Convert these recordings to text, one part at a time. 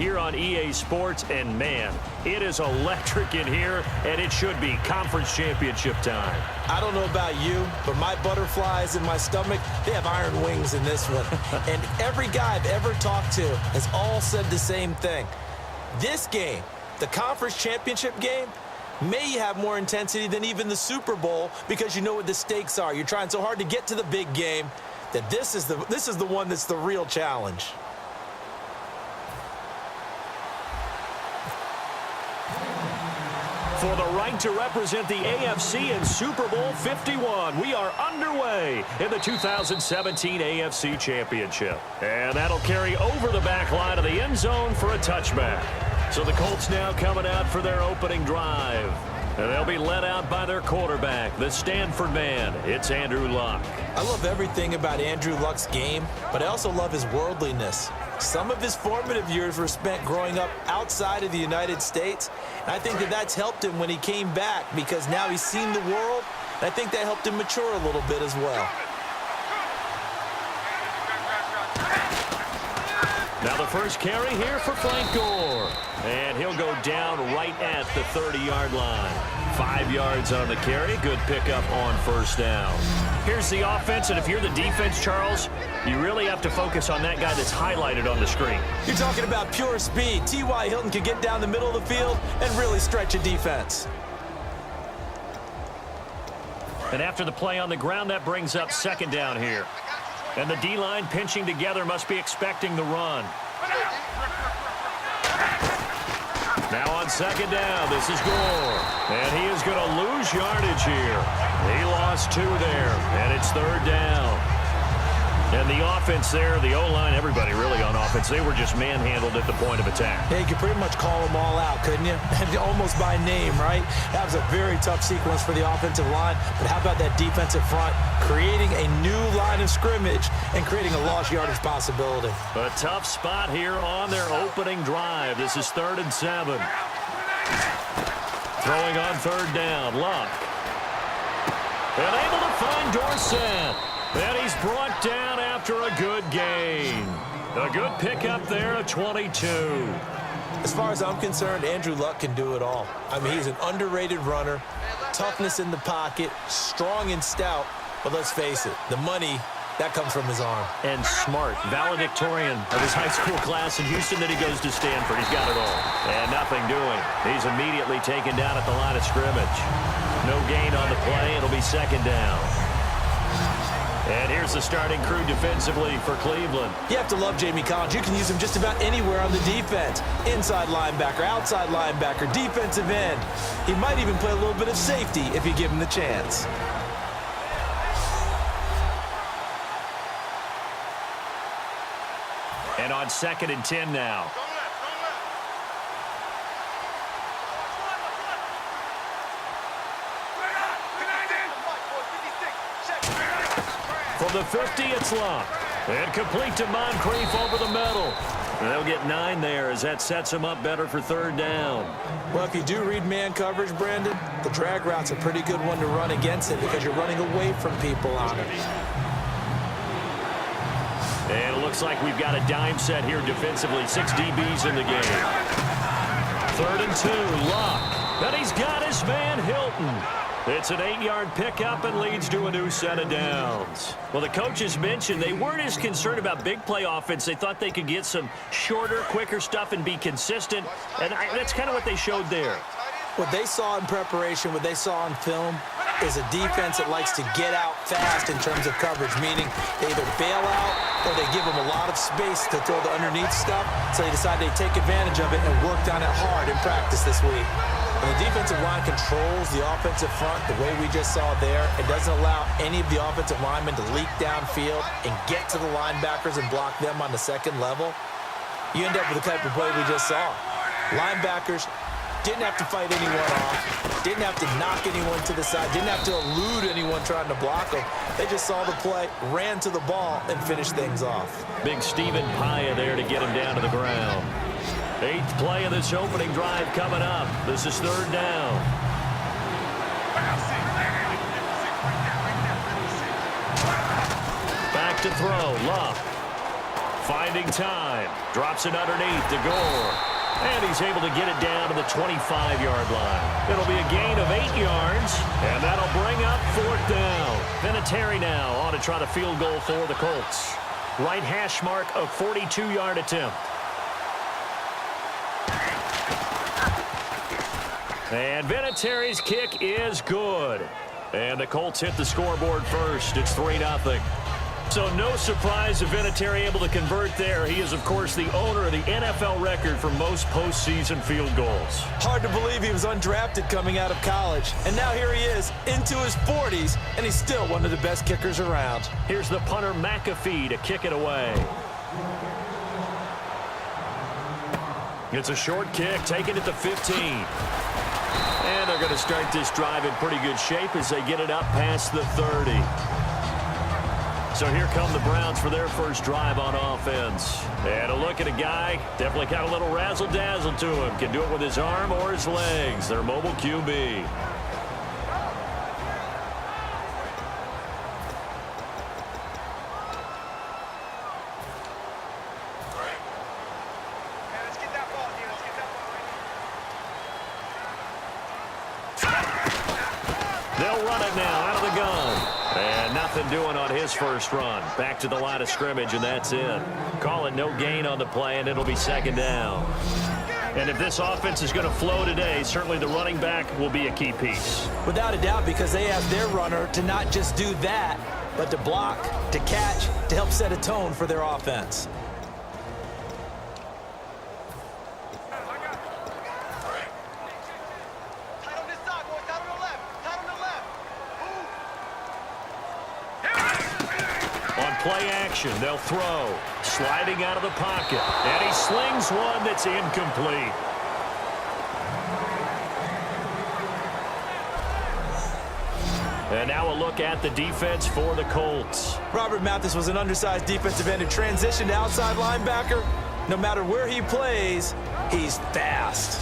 here on EA Sports, and man, it is electric in here, and it should be conference championship time. I don't know about you, but my butterflies in my stomach, they have iron wings in this one. And every guy I've ever talked to has all said the same thing. This game, the conference championship game, may have more intensity than even the Super Bowl because you know what the stakes are. You're trying so hard to get to the big game that this is the one that's the real challenge. For the right to represent the AFC in Super Bowl 51, we are underway in the 2017 AFC Championship. And that'll carry over the back line of the end zone for a touchback. So the Colts now coming out for their opening drive. And they'll be led out by their quarterback, the Stanford man. It's Andrew Luck. I love everything about Andrew Luck's game, but I also love his worldliness. Some of his formative years were spent growing up outside of the United States, and I think that that's helped him when he came back because now he's seen the world, and I think that helped him mature a little bit as well. Now the first carry here for Frank Gore. And he'll go down right at the 30-yard line. 5 yards on the carry. Good pickup on first down. Here's the offense, and if you're the defense, Charles, you really have to focus on that guy that's highlighted on the screen. You're talking about pure speed. T.Y. Hilton can get down the middle of the field and really stretch a defense. And after the play on the ground, that brings up second down here. And the D-line pinching together must be expecting the run. Now on second down, this is Gore. And he is going to lose yardage here. He lost 2 there, and it's third down. And the offense there, the O-line, everybody really on offense, they were just manhandled at the point of attack. Yeah, you could pretty much call them all out, couldn't you? Almost by name, right? That was a very tough sequence for the offensive line. But how about that defensive front creating a new line of scrimmage and creating a lost yardage possibility? A tough spot here on their opening drive. This is 3rd and 7. Throwing on third down, Luck. And able to find Dorsett. And he's brought down after a good gain. A good pickup there at 22. As far as I'm concerned, Andrew Luck can do it all. I mean, he's an underrated runner, toughness in the pocket, strong and stout. But let's face it, the money, that comes from his arm. And smart, valedictorian of his high school class in Houston, then he goes to Stanford. He's got it all. And nothing doing. He's immediately taken down at the line of scrimmage. No gain on the play. It'll be second down. And here's the starting crew defensively for Cleveland. You have to love Jamie Collins. You can use him just about anywhere on the defense. Inside linebacker, outside linebacker, defensive end. He might even play a little bit of safety if you give him the chance. And on 2nd and 10 now. For the 50, it's Luck. And complete to Moncrief over the middle. And they'll get 9 there as that sets them up better for third down. Well, if you do read man coverage, Brandon, the drag route's a pretty good one to run against it because you're running away from people on it. And it looks like we've got a dime set here defensively. 6 DBs in the game. 3rd and 2, Luck. And he's got his man Hilton. It's an 8-yard pickup and leads to a new set of downs. Well, the coaches mentioned they weren't as concerned about big play offense. They thought they could get some shorter, quicker stuff and be consistent. And that's kind of what they showed there. What they saw in preparation, what they saw on film, is a defense that likes to get out fast in terms of coverage, meaning they either bail out or they give them a lot of space to throw the underneath stuff, so they decide they take advantage of it and worked on it hard in practice this week. When the defensive line controls the offensive front the way we just saw there, it doesn't allow any of the offensive linemen to leak downfield and get to the linebackers and block them on the second level. You end up with the type of play we just saw. Linebackers didn't have to fight anyone off, didn't have to knock anyone to the side, didn't have to elude anyone trying to block them. They just saw the play, ran to the ball, and finished things off. Big Stephen Paya there to get him down to the ground. 8th play of this opening drive coming up. This is third down. Back to throw, Luck. Finding time. Drops it underneath to Gore. And he's able to get it down to the 25-yard line. It'll be a gain of 8 yards, and that'll bring up 4th down. Vinatieri now on to try the field goal for the Colts. Right hash mark, a 42-yard attempt. And Vinatieri's kick is good. And the Colts hit the scoreboard first. It's 3-0. So no surprise if Vinatieri able to convert there. He is, of course, the owner of the NFL record for most postseason field goals. Hard to believe he was undrafted coming out of college. And now here he is into his 40s, and he's still one of the best kickers around. Here's the punter McAfee to kick it away. It's a short kick, taken at the 15. And they're going to start this drive in pretty good shape as they get it up past the 30. So here come the Browns for their first drive on offense. And a look at a guy, definitely got a little razzle-dazzle to him. Can do it with his arm or his legs. Their mobile QB. They'll run it now out of the gun. And nothing doing on his first run. Back to the line of scrimmage, and that's it. Call it no gain on the play, and it'll be 2nd down. And if this offense is going to flow today, certainly the running back will be a key piece. Without a doubt, because they ask their runner to not just do that, but to block, to catch, to help set a tone for their offense. Play action. They'll throw. Sliding out of the pocket. And he slings one that's incomplete. And now a look at the defense for the Colts. Robert Mathis was an undersized defensive end who transitioned to outside linebacker. No matter where he plays, he's fast.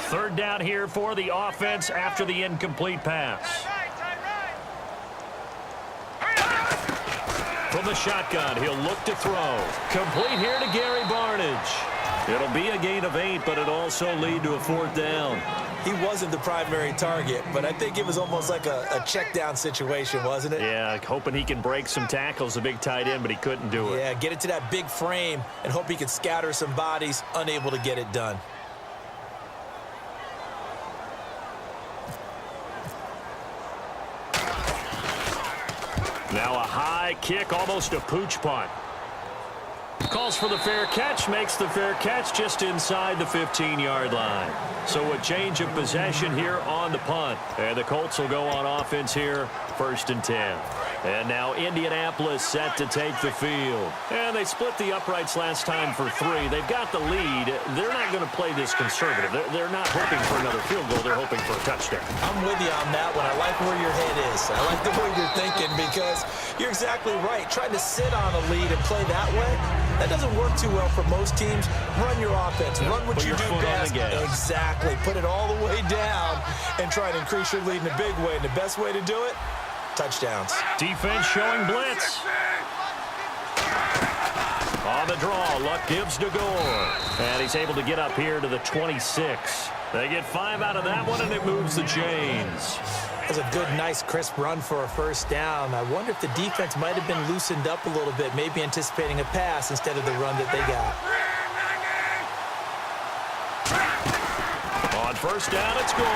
Third down here for the offense after the incomplete pass. From the shotgun, he'll look to throw. Complete here to Gary Barnidge. It'll be a gain of 8, but it'll also lead to a 4th down. He wasn't the primary target, but I think it was almost like a check down situation, wasn't it? Yeah, hoping he can break some tackles, a big tight end, but he couldn't do it. Yeah, get it to that big frame and hope he can scatter some bodies, unable to get it done. Now a high kick, almost a pooch punt. Calls for the fair catch, makes the fair catch just inside the 15-yard line. So a change of possession here on the punt. And the Colts will go on offense here, 1st and 10. And now Indianapolis set to take the field. And they split the uprights last time for 3. They've got the lead. They're not going to play this conservative. They're not hoping for another field goal. They're hoping for a touchdown. I'm with you on that one. I like where your head is. I like the way you're thinking because you're exactly right. Trying to sit on a lead and play that way, that doesn't work too well for most teams. Run your offense. Run what you do best. Exactly. Put it all the way down and try to increase your lead in a big way. And the best way to do it, touchdowns. Defense showing blitz. On the draw, Luck gives to Gore. And he's able to get up here to the 26. They get 5 out of that one, and it moves the chains. That's a good, nice, crisp run for a 1st down. I wonder if the defense might have been loosened up a little bit, maybe anticipating a pass instead of the run that they got. On 1st down, it's Gore.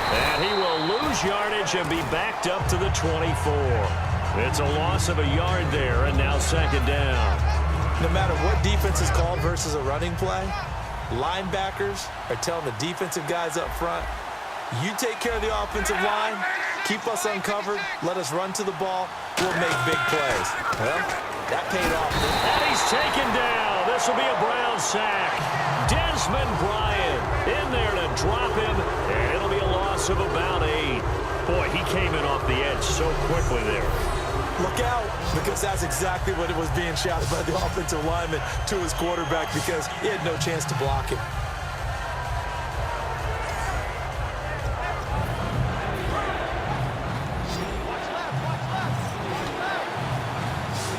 And he will lose yardage and be backed up to the 24. It's a loss of a yard there, and now 2nd down. No matter what defense is called versus a running play, linebackers are telling the defensive guys up front, you take care of the offensive line, keep us uncovered, let us run to the ball, we'll make big plays. Well, that paid off. And he's taken down. This will be a Brown sack. Desmond Bryant in there to drop him, and it'll be a loss of about 8. Boy, he came in off the edge so quickly there. Look out, because that's exactly what it was being shouted by the offensive lineman to his quarterback because he had no chance to block him.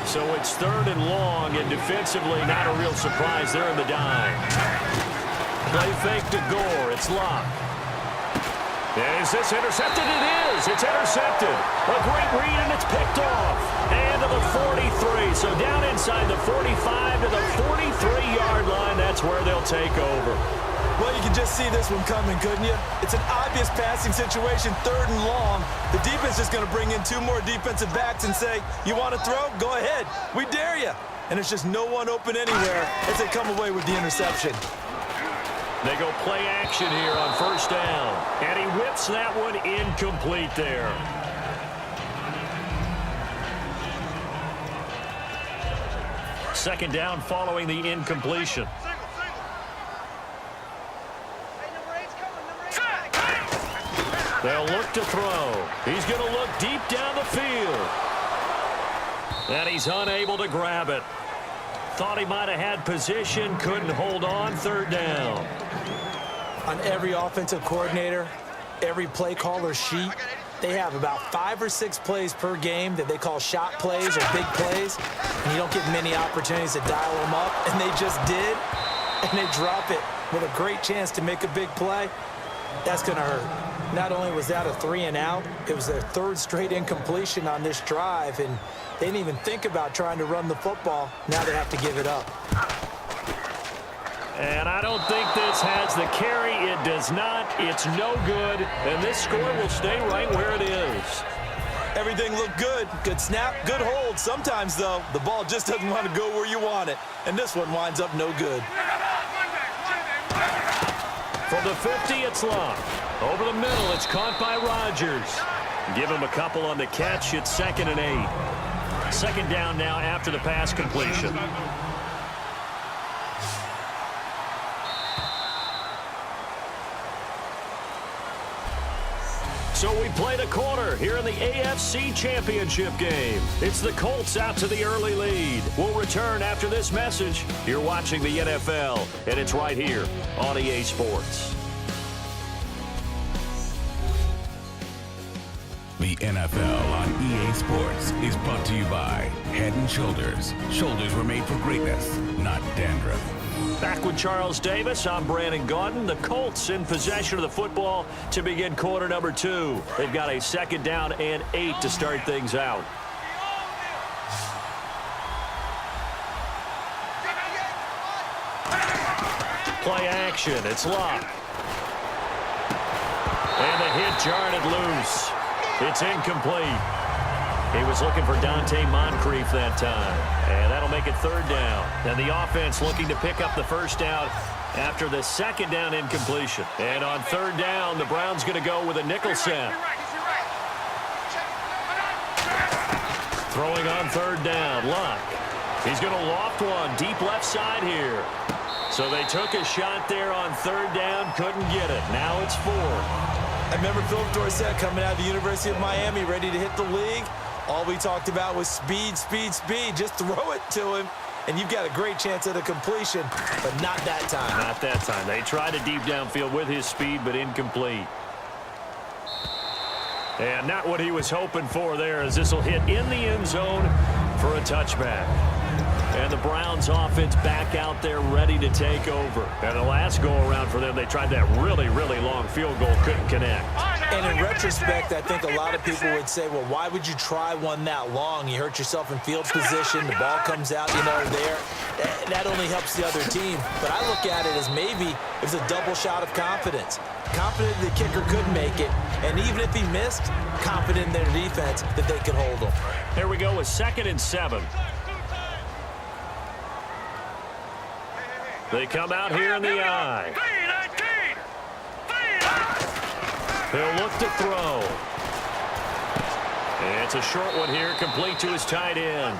So it's 3rd and long, and defensively not a real surprise there in the dime. Play fake to Gore. It's Locke. Is this intercepted? It is. It's intercepted. A great read, and it's picked off. And to the 43. So down inside the 45 to the 43-yard line. That's where they'll take over. Well, you can just see this one coming, couldn't you? It's an obvious passing situation, 3rd and long. The defense is going to bring in 2 more defensive backs and say, you want to throw? Go ahead. We dare you. And it's just no one open anywhere as they come away with the interception. They go play action here on 1st down. And he whips that one incomplete there. Second down following the incompletion. They'll look to throw. He's going to look deep down the field. And he's unable to grab it. Thought he might have had position, couldn't hold on. 3rd down. On every offensive coordinator, every play caller sheet, they have about 5 or 6 plays per game that they call shot plays or big plays. And you don't get many opportunities to dial them up. And they just did. And they drop it with a great chance to make a big play. That's going to hurt. Not only was that a 3 and out, it was their 3rd straight incompletion on this drive, and they didn't even think about trying to run the football. Now they have to give it up. And I don't think this has the carry. It does not. It's no good, and this score will stay right where it is. Everything looked good. Good snap, good hold. Sometimes, though, the ball just doesn't want to go where you want it, and this one winds up no good. From the 50, it's Locke. Over the middle, it's caught by Rodgers. Give him a couple on the catch. It's 2nd and 8. 2nd down now after the pass completion. So we played a quarter here in the AFC Championship game. It's the Colts out to the early lead. We'll return after this message. You're watching the NFL, and it's right here on EA Sports. The NFL on EA Sports is brought to you by Head & Shoulders. Shoulders were made for greatness, not dandruff. Back with Charles Davis, I'm Brandon Gaudin. The Colts in possession of the football to begin quarter number 2. They've got a 2nd down and 8 to start things out. Play action, it's Locke. And the hit jarred it loose. It's incomplete. He was looking for Dante Moncrief that time. And that'll make it 3rd down. And the offense looking to pick up the 1st down after the 2nd down incompletion. And on 3rd down, the Browns going to go with a nickel set. Throwing on 3rd down, Locke. He's going to loft one deep left side here. So they took a shot there on 3rd down, couldn't get it. Now it's 4th. I remember Philip Dorsett coming out of the University of Miami ready to hit the league. All we talked about was speed, speed, speed. Just throw it to him, and you've got a great chance at a completion, but not that time. Not that time. They tried a deep downfield with his speed, but incomplete. And not what he was hoping for there, as this will hit in the end zone for a touchback. And the Browns offense back out there ready to take over. And the last go-around for them, they tried that really, really long field goal, couldn't connect. And in retrospect, I think a lot of people would say, well, why would you try one that long? You hurt yourself in field position. The ball comes out, there. That only helps the other team. But I look at it as maybe it was a double shot of confidence. Confident the kicker could make it. And even if he missed, confident in their defense that they could hold him. Here we go with 2nd and 7. They come out here in the eye. He'll look to throw. And it's a short one here, complete to his tight end.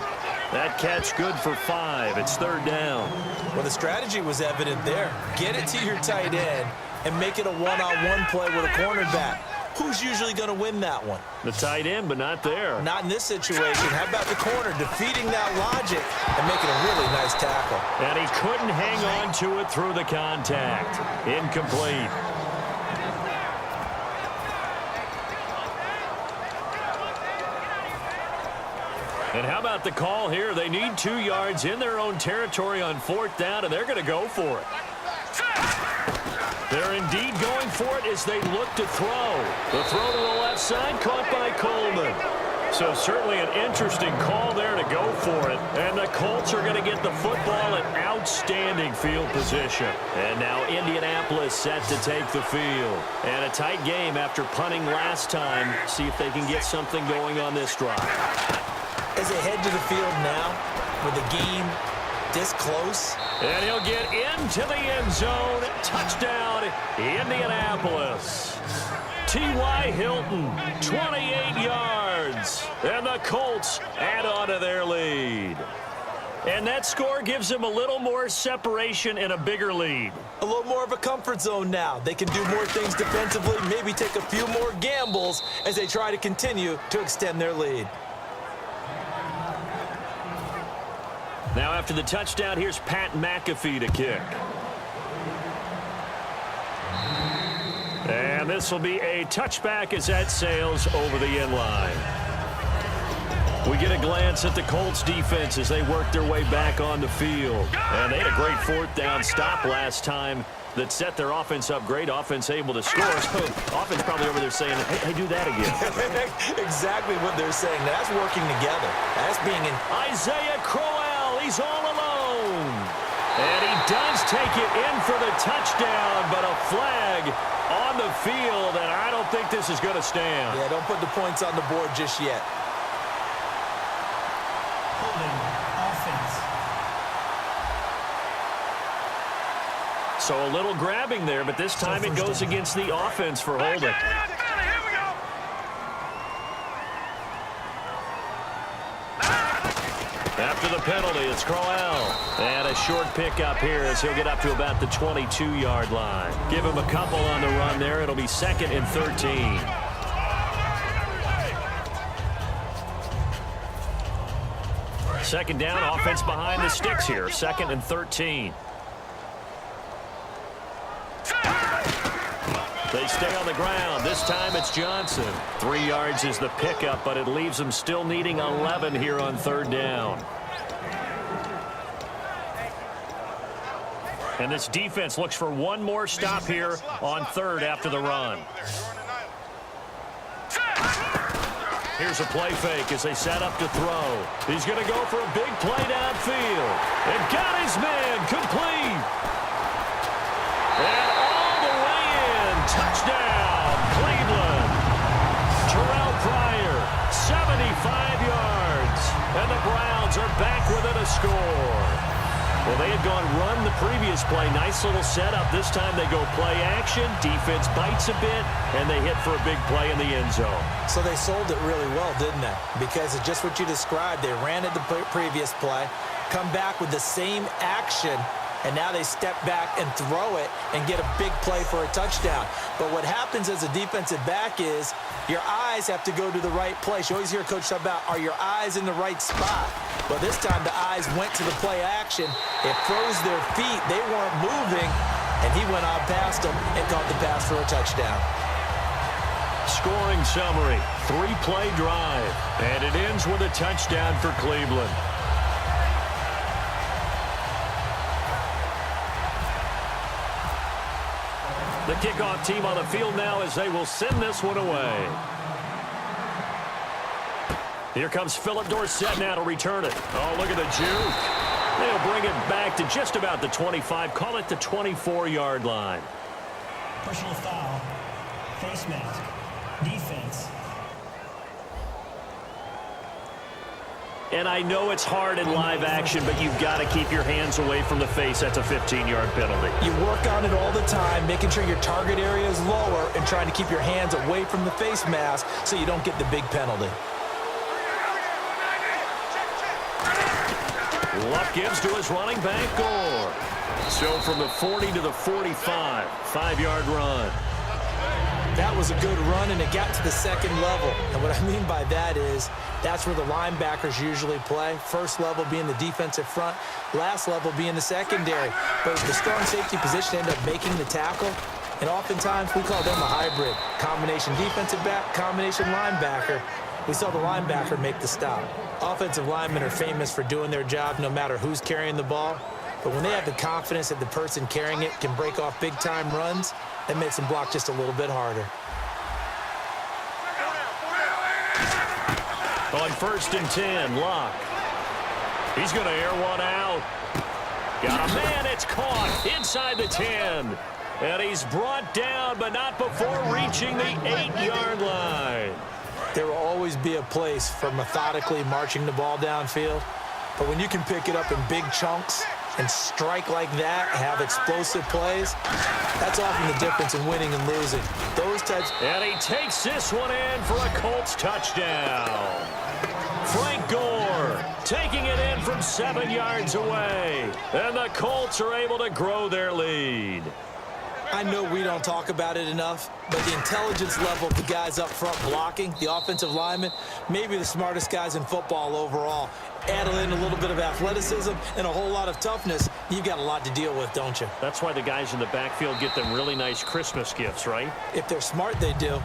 That catch good for 5. It's 3rd down. Well, the strategy was evident there. Get it to your tight end and make it a one-on-one play with a cornerback. Who's usually going to win that one? The tight end, but not there. Not in this situation. How about the corner defeating that logic and making a really nice tackle? And he couldn't hang on to it through the contact. Incomplete. And how about the call here? They need 2 yards in their own territory on 4th down, and they're going to go for it. They're indeed going for it as they look to throw. The throw to the left side, caught by Coleman. So certainly an interesting call there to go for it. And the Colts are going to get the football in outstanding field position. And now Indianapolis set to take the field. And a tight game after punting last time. See if they can get something going on this drive. As they head to the field now, with the game this close. And he'll get into the end zone. Touchdown, Indianapolis. T.Y. Hilton, 28 yards. And the Colts add on to their lead. And that score gives them a little more separation and a bigger lead. A little more of a comfort zone now. They can do more things defensively, maybe take a few more gambles as they try to continue to extend their lead. Now after the touchdown, here's Pat McAfee to kick. And this will be a touchback as that sails over the end line. We get a glance at the Colts defense as they work their way back on the field. And they had a great 4th down stop last time that set their offense up. Great offense able to score. So offense probably over there saying, hey, do that again. Exactly what they're saying. That's working together. That's being in. Isaiah Crowell, he's all alone. And he does take it in for the touchdown, but a flag on the field, and I don't think this is going to stand. Yeah, don't put the points on the board just yet. Holding offense. So a little grabbing there, but this time it goes against the offense for holding. After the penalty, it's Crowell. And a short pickup here as he'll get up to about the 22-yard line. Give him a couple on the run there. It'll be 2nd and 13. Second down, offense behind the sticks here. 2nd and 13. They stay on the ground. This time it's Johnson. 3 yards is the pickup, but it leaves them still needing 11 here on 3rd down. And this defense looks for one more stop here on 3rd after the run. Here's a play fake as they set up to throw. He's going to go for a big play downfield. And got his man complete. And all the way in. Touchdown, Cleveland. Terrell Pryor, 75 yards. And the Browns are back within a score. Well, they had gone run the previous play. Nice little setup. This time they go play action. Defense bites a bit, and they hit for a big play in the end zone. So they sold it really well, didn't they? Because it's just what you described. They ran at the previous play, come back with the same action, and now they step back and throw it and get a big play for a touchdown. But what happens as a defensive back is your eyes have to go to the right place. You always hear a coach talk about, are your eyes in the right spot? Well, this time the eyes went to the play action. It froze their feet. They weren't moving, and he went on past them and caught the pass for a touchdown. Scoring summary, 3-play drive, and it ends with a touchdown for Cleveland. The kickoff team on the field now as they will send this one away. Here comes Philip Dorsett now to return it. Oh, look at the juke. They'll bring it back to just about the 25. Call it the 24-yard line. Personal foul. Face mask. Defense. And I know it's hard in live action, but you've got to keep your hands away from the face. That's a 15-yard penalty. You work on it all the time, making sure your target area is lower and trying to keep your hands away from the face mask so you don't get the big penalty. Luck gives to his running back, Gore. So from the 40 to the 45, 5-yard run. That was a good run, and it got to the second level. And what I mean by that is that's where the linebackers usually play. First level being the defensive front, last level being the secondary. But the strong safety position ended up making the tackle. And oftentimes we call them a hybrid. Combination defensive back, combination linebacker. We saw the linebacker make the stop. Offensive linemen are famous for doing their job no matter who's carrying the ball. But when they have the confidence that the person carrying it can break off big-time runs, that makes them block just a little bit harder. On 1st and 10, Locke. He's going to air one out. Got a man, it's caught inside the 10. And he's brought down, but not before reaching the 8-yard line. There will always be a place for methodically marching the ball downfield. But when you can pick it up in big chunks and strike like that, have explosive plays, that's often the difference in winning and losing. Those types. And he takes this one in for a Colts touchdown. Frank Gore taking it in from 7 yards away. And the Colts are able to grow their lead. I know we don't talk about it enough, but the intelligence level of the guys up front blocking, the offensive linemen, maybe the smartest guys in football overall. Add in a little bit of athleticism and a whole lot of toughness, you've got a lot to deal with, don't you? That's why the guys in the backfield get them really nice Christmas gifts, right? If they're smart, they do.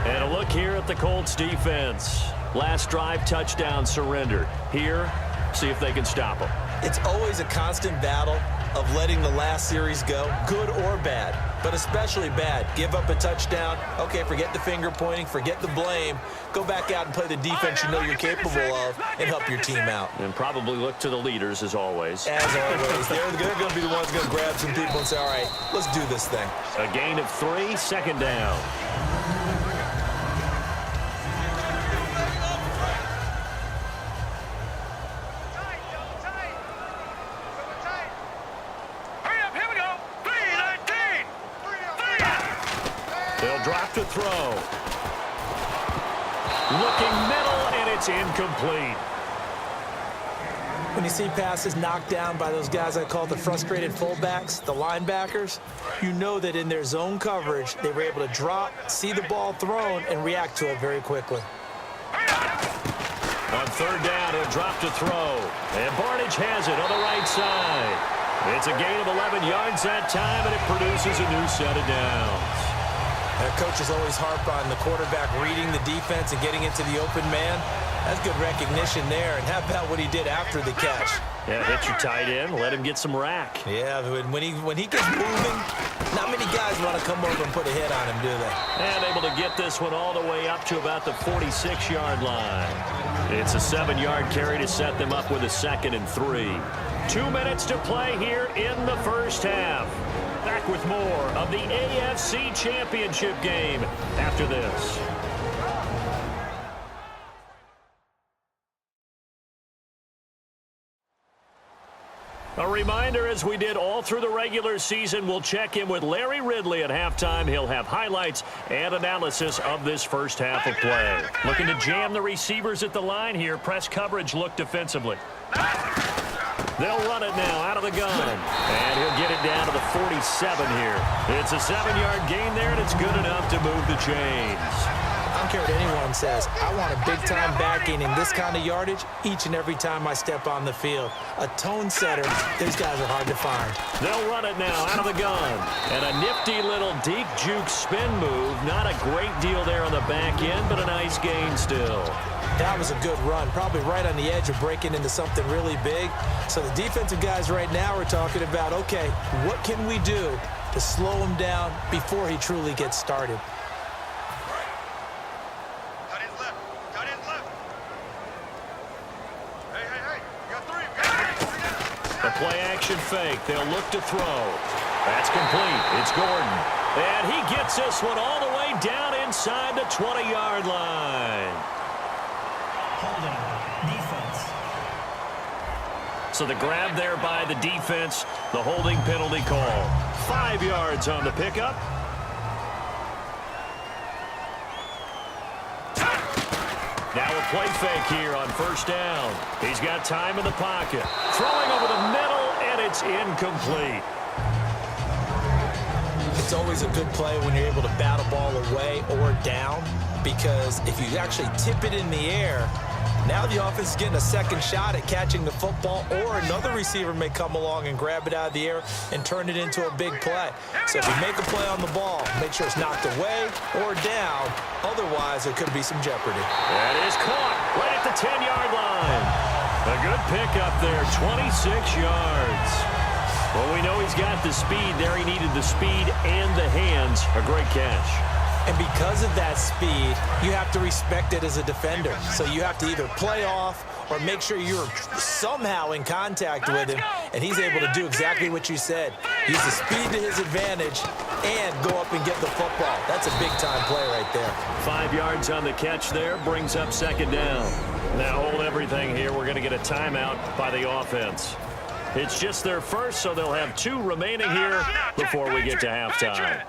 And a look here at the Colts defense. Last drive, touchdown surrendered. Here, see if they can stop them. It's always a constant battle of letting the last series go, good or bad, but especially bad. Give up a touchdown. Okay, forget the finger pointing, forget the blame. Go back out and play the defense you know you're capable of and help your team out. And probably look to the leaders, as always. As always. They're going to be the ones going to grab some people and say, all right, let's do this thing. A gain of 3, second down. They'll drop to throw. Looking middle, and it's incomplete. When you see passes knocked down by those guys I call the frustrated fullbacks, the linebackers, you know that in their zone coverage, they were able to drop, see the ball thrown, and react to it very quickly. On 3rd down, he'll drop to throw. And Barnage has it on the right side. It's a gain of 11 yards that time, and it produces a new set of downs. Coaches always harp on the quarterback reading the defense and getting into the open man. That's good recognition there. And how about what he did after the catch? Yeah, hit your tight end, let him get some rack. Yeah, when he gets moving, not many guys want to come over and put a hit on him, do they? And able to get this one all the way up to about the 46-yard line. It's a 7-yard carry to set them up with a 2nd and 3. 2 minutes to play here in the first half. Back with more of the AFC Championship game after this. A reminder, as we did all through the regular season, we'll check in with Larry Ridley at halftime. He'll have highlights and analysis of this first half of play. Looking to jam the receivers at the line here. Press coverage look defensively. They'll run it now out of the gun. And he'll get it down to the 47 here. It's a 7-yard gain there, and it's good enough to move the chains. I don't care what anyone says. I want a big-time back gaining this kind of yardage each and every time I step on the field. A tone setter, these guys are hard to find. They'll run it now out of the gun. And a nifty little deep juke spin move. Not a great deal there on the back end, but a nice gain still. That was a good run, probably right on the edge of breaking into something really big. So the defensive guys right now are talking about, okay, what can we do to slow him down before he truly gets started? The play-action fake. They'll look to throw. That's complete. It's Gordon. And he gets this one all the way down inside the 20-yard line. Holding. Defense. So the grab there by the defense, the holding penalty call. 5 yards on the pickup. Now a play fake here on 1st down. He's got time in the pocket. Throwing over the middle, and it's incomplete. It's always a good play when you're able to bat a ball away or down, because if you actually tip it in the air, Now the offense is getting a second shot at catching the football, or another receiver may come along and grab it out of the air and turn it into a big play. So if you make a play on the ball, make sure it's knocked away or down. Otherwise, there could be some jeopardy. That is caught right at the 10-yard line. A good pickup there, 26 yards. Well, we know he's got the speed there. He needed the speed and the hands. A great catch. And because of that speed, you have to respect it as a defender. So you have to either play off or make sure you're somehow in contact with him, and he's able to do exactly what you said. Use the speed to his advantage and go up and get the football. That's a big-time play right there. 5 yards on the catch there, brings up second down. Now hold everything here. We're going to get a timeout by the offense. It's just their first, so they'll have 2 remaining here before we get to halftime.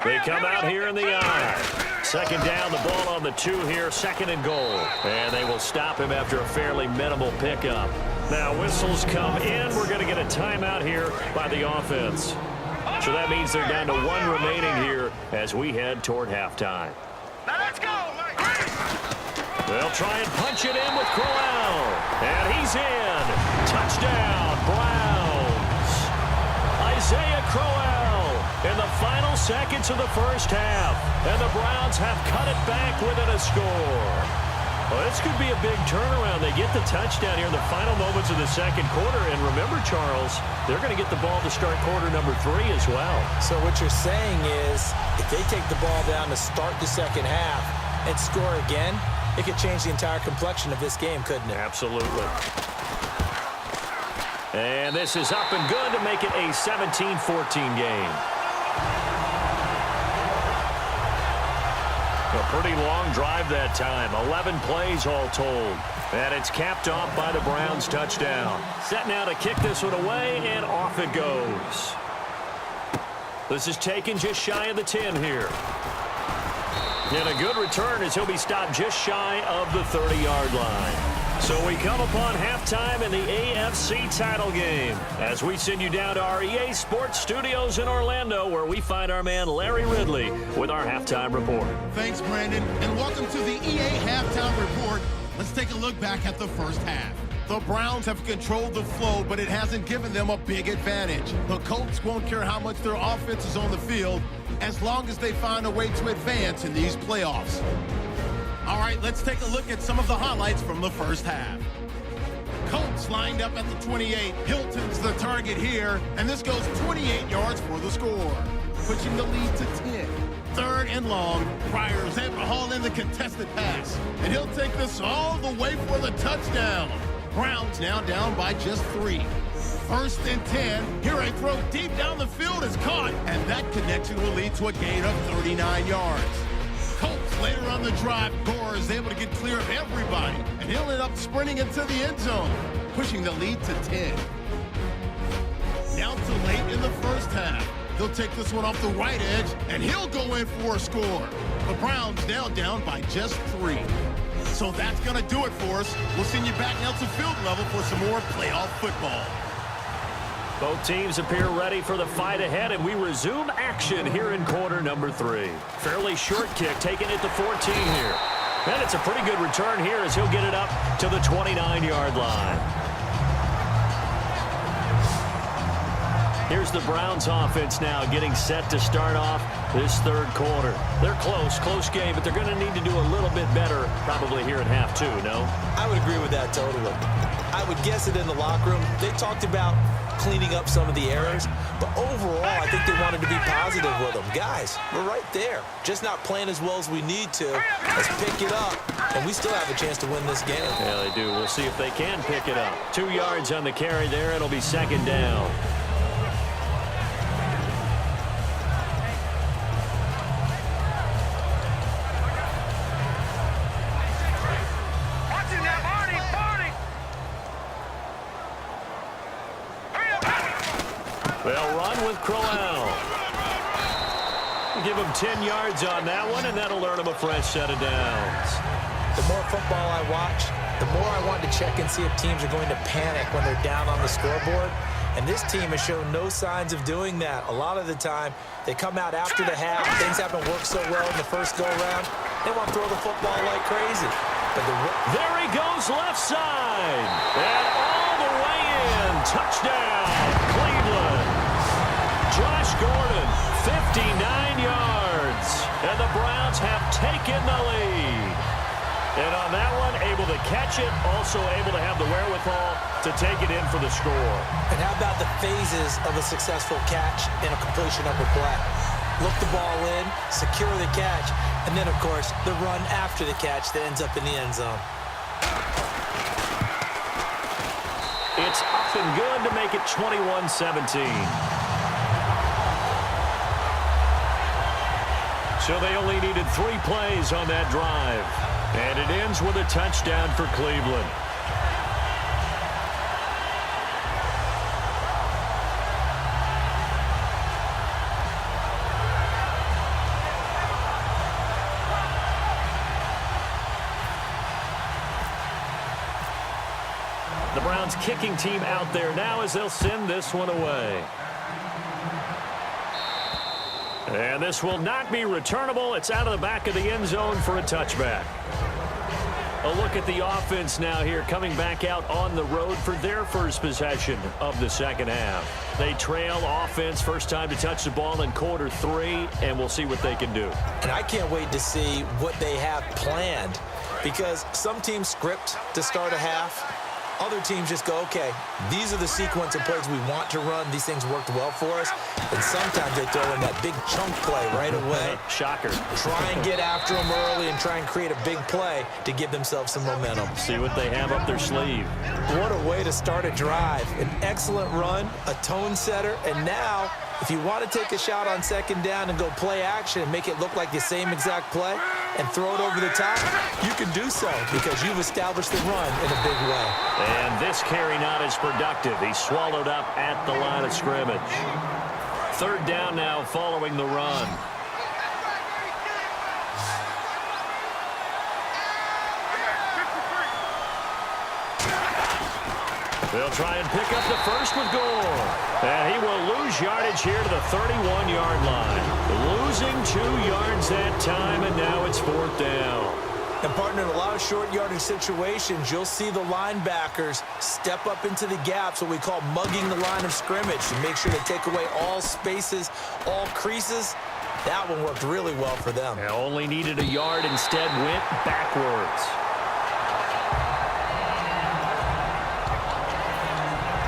They come out here in the I. Second down, the ball on the 2 here, second and goal. And they will stop him after a fairly minimal pickup. Now whistles come in. We're going to get a timeout here by the offense. So that means they're down to 1 remaining here as we head toward halftime. Let's go, Mike. They'll try and punch it in with Crowell. And he's in. Touchdown, Browns. Isaiah Crowell in the final seconds of the first half. And the Browns have cut it back within a score. Well, this could be a big turnaround. They get the touchdown here in the final moments of the second quarter. And remember, Charles, they're going to get the ball to start quarter number 3 as well. So what you're saying is if they take the ball down to start the second half and score again, it could change the entire complexion of this game, couldn't it? Absolutely. And this is up and good to make it a 17-14 game. A pretty long drive that time. 11 plays all told. And it's capped off by the Browns touchdown. Set now to kick this one away, and off it goes. This is taken just shy of the 10 here. And a good return as he'll be stopped just shy of the 30-yard line. So we come upon halftime in the AFC title game as we send you down to our EA Sports Studios in Orlando, where we find our man Larry Ridley with our halftime report. Thanks, Brandon, and welcome to the EA Halftime Report. Let's take a look back at the first half. The Browns have controlled the flow, but it hasn't given them a big advantage. The Colts won't care how much their offense is on the field as long as they find a way to advance in these playoffs. All right, let's take a look at some of the highlights from the first half. Colts lined up at the 28. Hilton's the target here, and this goes 28 yards for the score, pushing the lead to 10. Third and long, Pryor's able to haul in the contested pass, and he'll take this all the way for the touchdown. Browns now down by just 3. First and 10. Here a throw deep down the field is caught, and that connection will lead to a gain of 39 yards. Colts later on the drive. Gore is able to get clear of everybody, and he'll end up sprinting into the end zone, pushing the lead to 10. Now to late in the first half. He'll take this one off the right edge, and he'll go in for a score. The Browns now down by just 3. So that's going to do it for us. We'll send you back now to field level for some more playoff football. Both teams appear ready for the fight ahead, and we resume action here in quarter number 3. Fairly short kick taken at the 14 here. And it's a pretty good return here as he'll get it up to the 29-yard line. Here's the Browns offense now getting set to start off this third quarter. They're close game, but they're going to need to do a little bit better probably here in half 2, no? I would agree with that totally. I would guess it in the locker room. They talked about cleaning up some of the errors, but overall, I think they wanted to be positive with them. Guys, we're right there. Just not playing as well as we need to. Let's pick it up, and we still have a chance to win this game. Yeah, they do. We'll see if they can pick it up. 2 yards on the carry there. It'll be second down. They'll run with Crowell. Give him 10 yards on that one, and that'll earn him a fresh set of downs. The more football I watch, the more I want to check and see if teams are going to panic when they're down on the scoreboard. And this team has shown no signs of doing that. A lot of the time, they come out after the half. Things haven't worked so well in the first go-around. They want to throw the football like crazy. But there he goes left side. And all the way in. Touchdown, Cleveland. Josh Gordon, 59 yards. And the Browns have taken the lead. And on that one, able to catch it, also able to have the wherewithal to take it in for the score. And how about the phases of a successful catch and a completion of a play? Look the ball in, secure the catch, and then, of course, the run after the catch that ends up in the end zone. It's up and good to make it 21-17. So they only needed 3 plays on that drive. And it ends with a touchdown for Cleveland. The Browns kicking team out there now as they'll send this one away. And this will not be returnable. It's out of the back of the end zone for a touchback. A look at the offense now here, coming back out on the road for their first possession of the second half. They trail offense, first time to touch the ball in quarter 3, and we'll see what they can do. And I can't wait to see what they have planned, because some teams script to start a half. Other teams just go, okay, these are the sequence of plays we want to run. These things worked well for us. And sometimes they throw in that big chunk play right away. Shocker. Try and get after them early and try and create a big play to give themselves some momentum. See what they have up their sleeve. What a way to start a drive. An excellent run, a tone setter, and now if you want to take a shot on second down and go play action and make it look like the same exact play and throw it over the top, you can do so because you've established the run in a big way. And this carry not as productive. He's swallowed up at the line of scrimmage. Third down now following the run. They'll try and pick up the first with Gore. And he will lose yardage here to the 31-yard line. Losing 2 yards that time, and now it's 4th down. And, partner, in a lot of short yardage situations, you'll see the linebackers step up into the gaps, what we call mugging the line of scrimmage, to make sure to take away all spaces, all creases. That one worked really well for them. They only needed a yard, instead went backwards.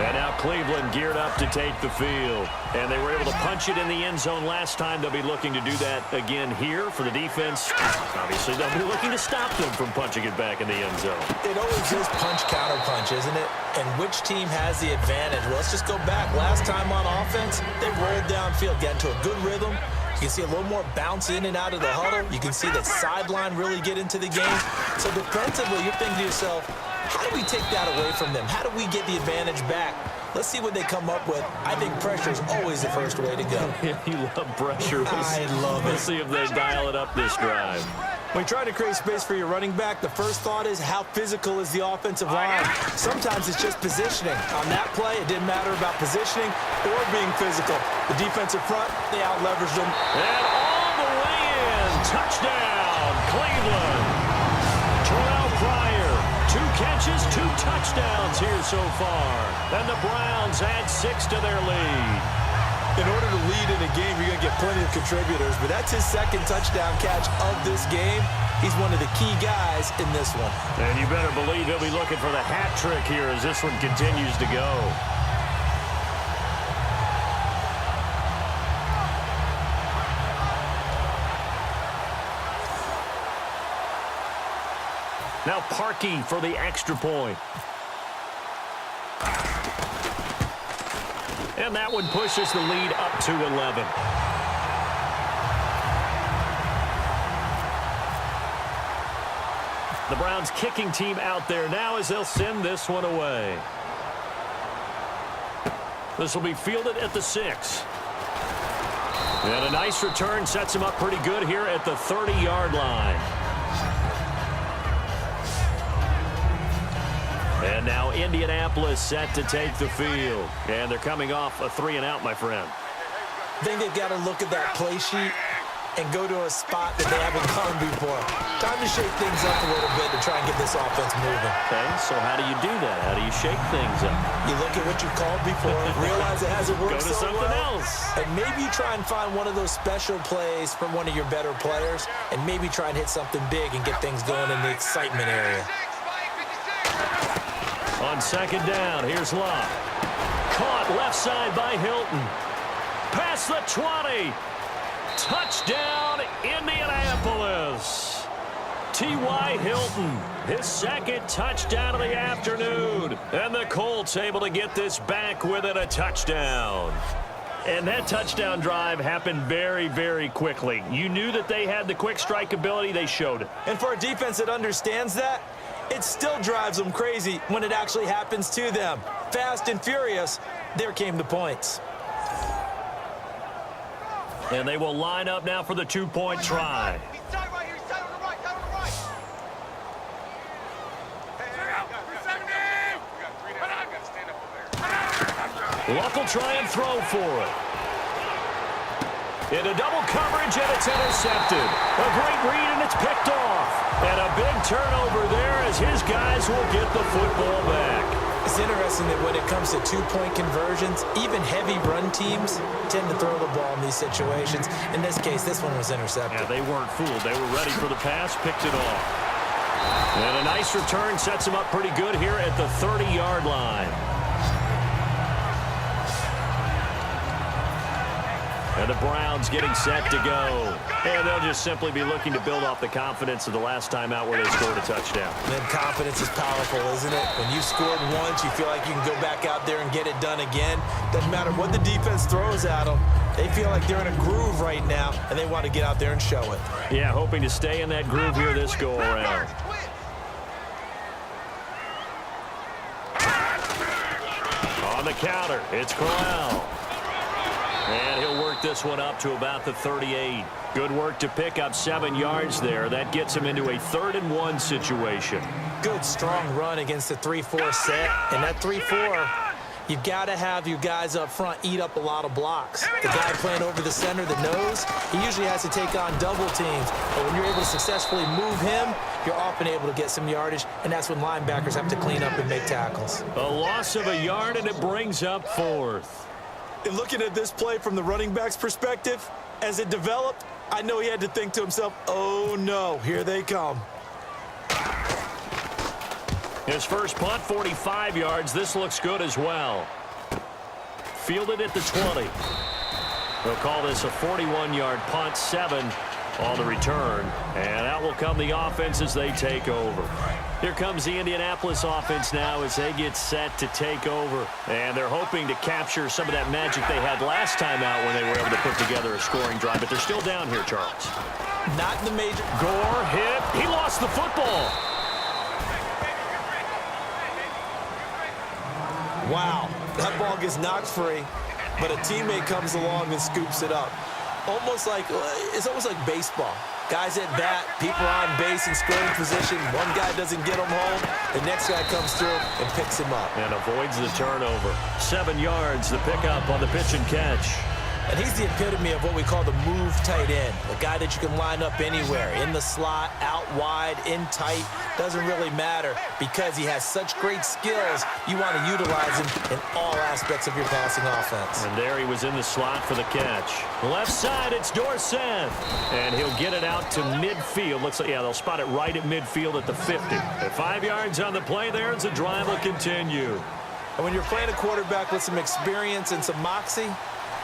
And now Cleveland geared up to take the field. And they were able to punch it in the end zone last time. They'll be looking to do that again here for the defense. Obviously, they'll be looking to stop them from punching it back in the end zone. It always is punch-counter-punch, isn't it? And which team has the advantage? Well, let's just go back. Last time on offense, they rolled downfield, got into a good rhythm. You can see a little more bounce in and out of the huddle. You can see the sideline really get into the game. So defensively, you're thinking to yourself, how do we take that away from them? How do we get the advantage back? Let's see what they come up with. I think pressure is always the first way to go. You love pressure. I love it. Let's see if they dial it up this drive. When you try to create space for your running back, the first thought is how physical is the offensive line? Sometimes it's just positioning. On that play, it didn't matter about positioning or being physical. The defensive front, they out-leveraged them. And all the way in. Touchdown, Cleveland. Terrell Pryor, 2 catches, 2 touchdowns here so far. And the Browns add 6 to their lead. In order to lead in a game, you're going to get plenty of contributors, but that's his second touchdown catch of this game. He's one of the key guys in this one. And you better believe he'll be looking for the hat trick here as this one continues to go. Now Parkey for the extra point. And that one pushes the lead up to 11. The Browns kicking team out there now as they'll send this one away. This will be fielded at the 6. And a nice return sets him up pretty good here at the 30-yard line. And now Indianapolis set to take the field. And they're coming off a 3-and-out, my friend. I think they've got to look at that play sheet and go to a spot that they haven't gone before. Time to shake things up a little bit to try and get this offense moving. Okay, so how do you do that? How do you shake things up? You look at what you called before, realize it hasn't worked Go to so something well, else. and maybe you try and find one of those special plays from one of your better players, and maybe try and hit something big and get things going in the excitement area. On second down, here's Locke. Caught left side by Hilton. Past the 20. Touchdown, Indianapolis. T.Y. Hilton, his second touchdown of the afternoon. And the Colts able to get this back within a touchdown. And that touchdown drive happened very, very quickly. You knew that they had the quick strike ability. They showed it. And for a defense that understands that, it still drives them crazy when it actually happens to them. Fast and furious, there came the points. And they will line up now for the two-point try. He's tight right here. He's tight on the right. Tight on the right. Luck will try and throw for it. Into double coverage, and it's intercepted. A great read, and it's picked off. And a big turnover there as his guys will get the football back. It's interesting that when it comes to two-point conversions, even heavy run teams tend to throw the ball in these situations. In this case, this one was intercepted. Yeah, they weren't fooled. They were ready for the pass, picked it off. And a nice return sets them up pretty good here at the 30-yard line. And the Browns getting set to go. And they'll just simply be looking to build off the confidence of the last time out where they scored a touchdown. And confidence is powerful, isn't it? When you scored once, you feel like you can go back out there and get it done again. Doesn't matter what the defense throws at them. They feel like they're in a groove right now, and they want to get out there and show it. Yeah, hoping to stay in that groove here this go-around. On the counter, it's Corral. And he'll work this one up to about the 38. Good work to pick up 7 yards there. That gets him into a 3rd-and-1 situation. Good, strong run against the 3-4 set. And that 3-4, you've got to have your guys up front eat up a lot of blocks. The guy playing over the center, the nose, he usually has to take on double teams. But when you're able to successfully move him, you're often able to get some yardage, and that's when linebackers have to clean up and make tackles. A loss of a yard, and it brings up 4th. And looking at this play from the running back's perspective, as it developed, I know he had to think to himself, oh no, here they come. His first punt, 45 yards. This looks good as well. Fielded at the 20. They'll call this a 41-yard punt, 7 on the return. And out will come the offense as they take over. Here comes the Indianapolis offense now as they get set to take over. And they're hoping to capture some of that magic they had last time out when they were able to put together a scoring drive. But they're still down here, Charles. Not in the major. Gore hit. He lost the football. Wow, that ball gets knocked free, but a teammate comes along and scoops it up. It's almost like baseball. Guys at bat, people are on base in scoring position. One guy doesn't get him home. The next guy comes through and picks him up. And avoids the turnover. 7 yards, the pickup on the pitch and catch. And he's the epitome of what we call the move tight end. A guy that you can line up anywhere. In the slot, out wide, in tight. Doesn't really matter because he has such great skills. You want to utilize him in all aspects of your passing offense. And there he was in the slot for the catch. Left side, it's Dorsett. And he'll get it out to midfield. Looks like, yeah, they'll spot it right at midfield at the 50. At 5 yards on the play there, as the drive will continue. And when you're playing a quarterback with some experience and some moxie,